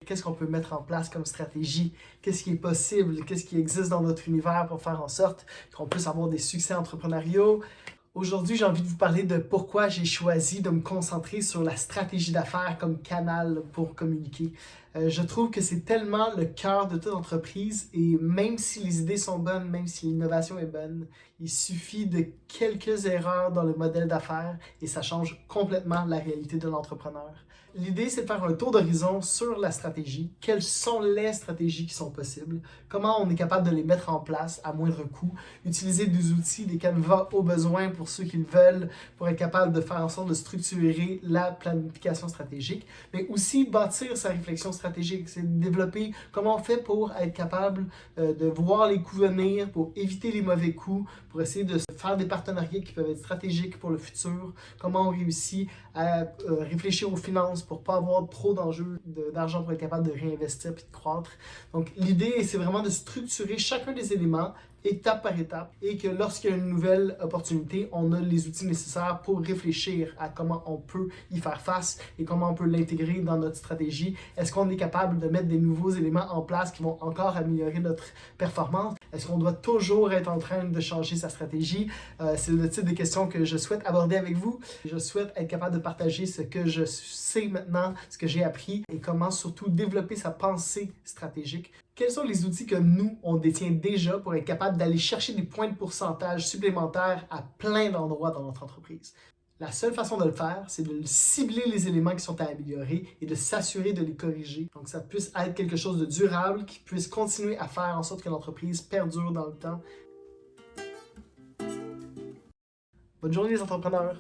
Qu'est-ce qu'on peut mettre en place comme stratégie? Qu'est-ce qui est possible? Qu'est-ce qui existe dans notre univers pour faire en sorte qu'on puisse avoir des succès entrepreneuriaux? Aujourd'hui, j'ai envie de vous parler de pourquoi j'ai choisi de me concentrer sur la stratégie d'affaires comme canal pour communiquer. Je trouve que c'est tellement le cœur de toute entreprise et même si les idées sont bonnes, même si l'innovation est bonne, il suffit de quelques erreurs dans le modèle d'affaires et ça change complètement la réalité de l'entrepreneur. L'idée, c'est de faire un tour d'horizon sur la stratégie. Quelles sont les stratégies qui sont possibles? Comment on est capable de les mettre en place à moindre coût? Utiliser des outils, des canevas au besoin pour ceux qui le veulent, pour être capable de faire en sorte de structurer la planification stratégique, mais aussi bâtir sa réflexion stratégique. C'est de développer comment on fait pour être capable de voir les coups venir, pour éviter les mauvais coups, pour essayer de faire des partenariats qui peuvent être stratégiques pour le futur, comment on réussit à réfléchir aux finances pour ne pas avoir trop d'enjeux d'argent pour être capable de réinvestir et de croître. Donc l'idée, c'est vraiment de structurer chacun des éléments étape par étape et que lorsqu'il y a une nouvelle opportunité, on a les outils nécessaires pour réfléchir à comment on peut y faire face et comment on peut l'intégrer dans notre stratégie. Est-ce qu'on est capable de mettre des nouveaux éléments en place qui vont encore améliorer notre performance? Est-ce qu'on doit toujours être en train de changer sa stratégie? C'est le type de questions que je souhaite aborder avec vous. Je souhaite être capable de partager ce que je sais maintenant, ce que j'ai appris et comment surtout développer sa pensée stratégique. Quels sont les outils que nous, on détient déjà pour être capable d'aller chercher des points de pourcentage supplémentaires à plein d'endroits dans notre entreprise? La seule façon de le faire, c'est de cibler les éléments qui sont à améliorer et de s'assurer de les corriger. Donc, ça puisse être quelque chose de durable qui puisse continuer à faire en sorte que l'entreprise perdure dans le temps. Bonne journée les entrepreneurs!